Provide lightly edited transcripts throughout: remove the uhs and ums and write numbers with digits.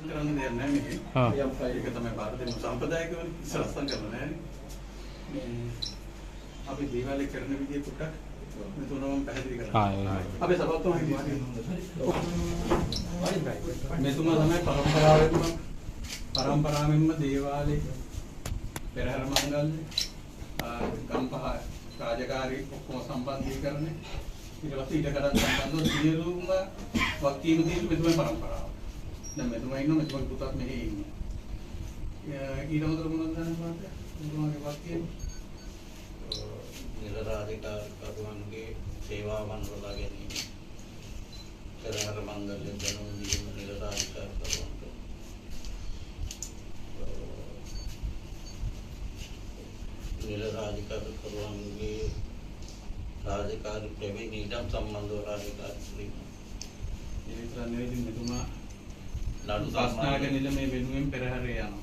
කරන්න දෙයක් නැහැ මේකේ. ඒක තමයි ಭಾರತೀಯ සම්ප්‍රදායික ඉස්සරස්සන් කරනවා නෑනේ. අපි දේවාලේ කරන විදිය පුටක් මෙතනම පැහැදිලි කරනවා. අපි සබත්තුම හිටියේ. මෙතුමා තමයි පරම්පරාවෙන්ම දේවාලේ පෙරහැර මංගල්‍ය ගම්පහ රාජකාරී ඔක්කොම සම්බන්ධීකරණය ඊට පස්සේ ඊට කරන් සම්බන්ධව සියලුම වක්කීම් තියෙන මෙතුමා පරම්පරාව. දැන් මෙතුමා ඉන්නවා මෙතුමා පුතත් මෙහි ඉන්නේ. ඊට අමතරව මොනවද දන්නේ මාත්? මෙතුමාගේ වක්කීම් නිලරාජිකාරුවන්ගේ සේවාවන් වලලා ගැනීම පෙරහැර මංගල්‍ය දැනුම් දීම නිලරාජිකාරුවන්ට නිලරාජිකාරුවන්ගේ රාජකාරී ප්‍රවේග ඉඩම් සම්බන්ධව රාජකාරී කිරීම. ඒ විතර නෙවෙයි මෙතුමා නඩු සාස්නායක නිලමේ වෙනුවෙන් පෙරහැරේ යනවා.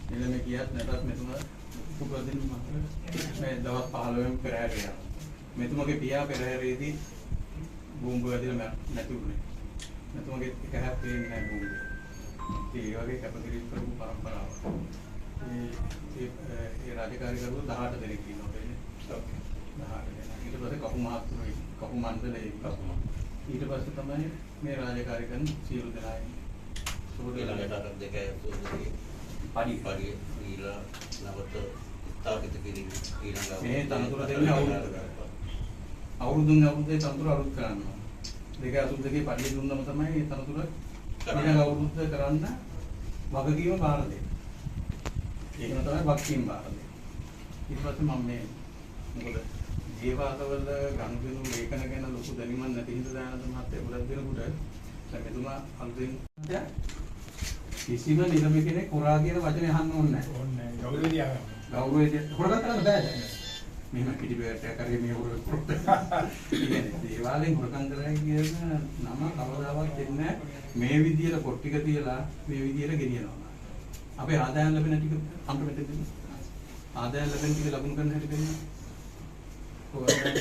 නිලමේ කියත් නැතත් මෙතුමා උපදින්න මේ දවස් 15න් පෙරහැරේ යනවා. මෙතුමාගේ පියා පෙරහැරේදී බෝම්බ වැදිලා නැති වුණේ. මෙතුමාගේ එක හැක් පේන්නේ නැහැ බෝම්බේ. ඒ වගේ කැපකිරීම කරපු පරම්පරාව. ඒ රාජකාරී කරුවෝ 18 දෙනෙක් ඉන්නවා කියන්නේ. ඕකේ. 18 ඊට පස්සේ කපු මහත්තුරුයි කපු මණ්ඩලයේ ඊට පස්සේ තමයි මේ රාජකාරී කරන සියලු දෙනා ඉන්නේ. ඊළඟට දෙකයි පඩි ඊළා නවත තාපිත කිරීම ඊළඟ මේ තනතුර දෙන්නේ අවුරුද්දේ තනතුර අලුත් කරනවා. 282 පඩිය දුන්නම තමයි මේ තනතුර ඊළඟ අවුරුද්ද කරන්න වගකීම බාර දෙන්නේ. ඒකම තමයි වගකීම බාර දෙන්නේ. ඊට පස්සේ මම මේ මොකද ජීවාතවල ගනුදෙනු ලේඛන ගැන ලොකු දැනීමක් නැති හින්දා දානද මහත්තයා ගොඩක් දෙනකොට මෙතුමා අලුතෙන් කිසිම නිලම කෙනෙක් හොරා කියන වචනේ අහන්න ඕනේ නැහැ. ඕනේ නැහැ. ගෞරවය දිහා. ගෞරවය හොරගන්න කරන්න බෑ. මෙහෙම පිටිපැයට කරේ මේ හොර කොට. කියන්නේ දේවාලෙන් හොරකම් කරයි කියන නම කවදාවත් දෙන්නේ මේ විදියට පොත් ටික තියලා මේ විදියට ගෙනියනවා. අපේ ආදායම් ලැබෙන ටික අම්ප මෙතෙන් දෙන්න. ආදායම් ලැබෙන ටික ලබුණු කරන්න හැටි දෙන්න. කොහොමද?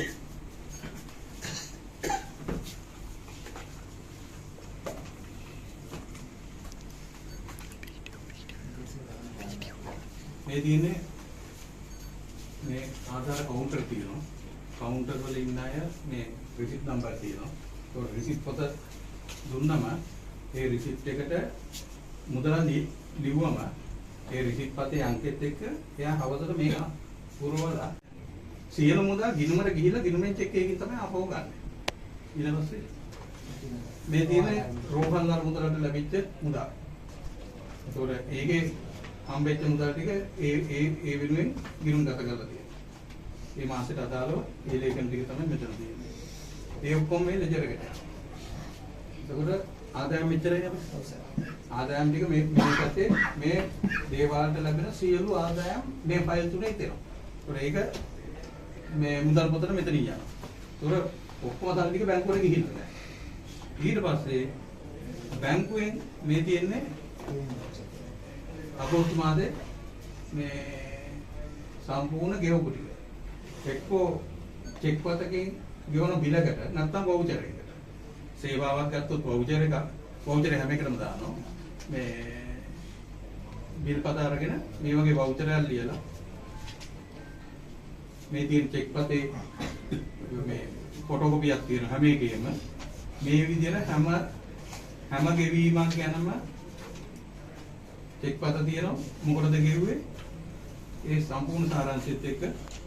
මේ තියෙන්නේ මේ ආධාර කවුන්ටර් තියෙනවා. කවුන්ටර් වල ඉන්න අය මේ රිසිට් නම්බර් තියෙනවා. ඒ රිසිට් පොත දුන්නම ඒ රිසිට් එකට මුදල ලිව්වම ඒ රිසිට් පතේ අංකෙත් එක්ක එයා හවසට මේක පුරවලා සියලු මුදල් ගිණුමට ගිහිල්ලා ගිණුමෙන් චෙක් එකකින් තමයි ආපහු ගන්න. ඊට පස්සේ මේ තියෙන්නේ රෝහල්ලාර මුදලට ලැබිච්ච මුදල්. ඒතකොට ඒකේ හම්බෙච්ච මුදල් ටික ඒ වෙනුවෙන් ගිණුම් ගත කරලා තියෙනවා. මේ මාසෙට අදාළව ඒ ලේඛන ටික තමයි මෙතන තියෙන්නේ. ඒ ඔක්කොම මේ ලෙජර් එකට යනවා. ඒතකොට ආදායම් මෙච්චරයි අපිට. ආදායම් ටික මේ පැත්තේ මේ දේවාලට ලැබෙන සියලු ආදායම් මේ ෆයිල් තුනේ තියෙනවා. ඒතකොට ඒක මේ මුදල් පොතට මෙතන යනවා. ඒතකොට ඔක්කොම අදාළ ටික බැංකුවට ගිහිල්ලා නැහැ. ඊට පස්සේ බැංකුවෙන් මේ තියෙන්නේ අගෝස්තු මාසේ මේ සම්පූර්ණ ගෙවපු ටික. එක්කෝ චෙක් පතකින් ගෙවන බිලකට නැත්නම් වවුචර් එකකට. සේවාවක් ගත්තොත් වවුචර් හැම එකටම දානවා. මේ බිල් පත අරගෙන මේ වගේ වවුචර් එකක් ලියලා මේ තියෙන චෙක් පතේ මේ ෆොටෝකෝපියක් තියෙන හැම එකෙම මේ විදිහට හැම ගෙවීමක් ගැනම චෙක් පත තියෙනවා. මොකටද ගෙවුවේ? ඒ සම්පූර්ණ සාරාංශයත් එක්ක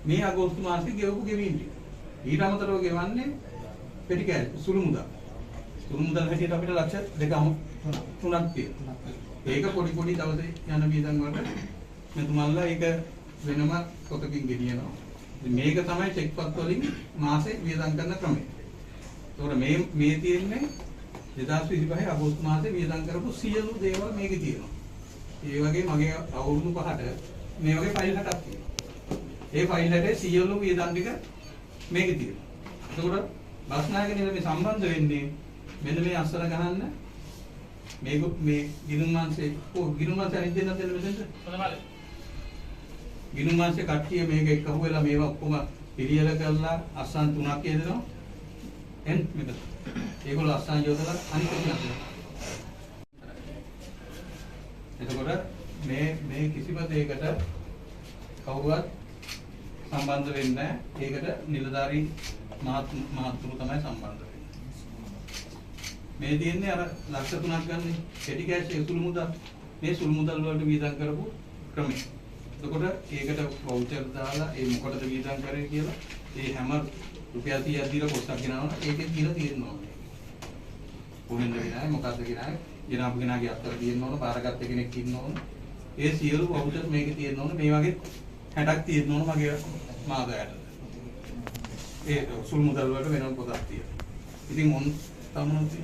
මේ අගෝස්තු මාසයේ ගෙවපු ගෙවීම් ටික. ඊට අමතරව ගෙවන්නේ පෙටි කෑලි සුළු මුදල්. සුළු මුදල් හැටියට අපිට ලක්ෂ 2.3ක් තියෙනවා. ඒක පොඩි පොඩි දවසේ යන වියදම් වලට මෙතුමන්ලා ඒක වෙනම පොතකින් ගෙනියනවා. මේක තමයි චෙක් පත් වලින් මාසේ වියදම් කරන ක්‍රමය. ඒතකොට මේ තියෙන්නේ 2025 අගෝස්තු මාසේ වියදම් කරපු සියලු දේවල් මේකේ තියෙනවා. ඒ වගේ මගේ අවුරුදු 5ට මේ වගේ ෆයිල් 6ක් තියෙනවා. ඒ ෆයිල් 6 සියලු වියදම් ටික මේකේ තියෙනවා. ඒතකොට බස්නායක නිලමේ සම්බන්ධ වෙන්නේ මෙන්න මේ අස්සර ගහන්න මේක මේ ගිණුම් මාංශේ ගිණුම් මාංශය අනිත් දෙන්න දෙන්න මෙතනට හොඳමයි. ගිණුම් මාංශේ කට්ටිය මේක එකහුව වෙලා මේවා ඔක්කොම පිළියෙල කරලා අස්සන් 3ක් යදෙනවා. එන් මෙතන. ඒගොල්ලෝ අස්සන් යොදලා අනිත් එක නෑ. එතකොට මේ කිසිම දෙයකට කවුරුවත් සම්බන්ධ වෙන්නේ නැහැ. ඒකට නිලධාරී මහත්තුරු තමයි සම්බන්ධ වෙන්නේ. මේ තියෙන්නේ අර ලක්ෂ 3ක් ගන්න කෙටි කෑෂ් සුළු මුදල්. මේ සුළු මුදල් වලට වියදම් කරපු ක්‍රමය. එතකොට ඒකට වවුචර් දාලා ඒ මොකටද වියදම් කරේ කියලා ඒ හැම රුපියල් 30ක් දීලා පොස්ටක් ගෙනාවම ඒකෙන් කියලා තියෙනවා. කොහෙන්ද ගෙනාවේ මොකද්ද ගෙනාවේ? ගෙනාපු කෙනාගේ අත්තර තියෙන්න ඕන, බාරගත්ත කෙනෙක් ඉන්න ඕන. ඒ සියලු වවුචර් මේකේ තියෙන්න ඕන. මේ වගේ 60ක් තියෙන්න ඕන මගේ මාදායට. ඒ සුළු මුදල් වලට වෙනම පොතක් තියෙනවා. ඉතින් මොන් තමයි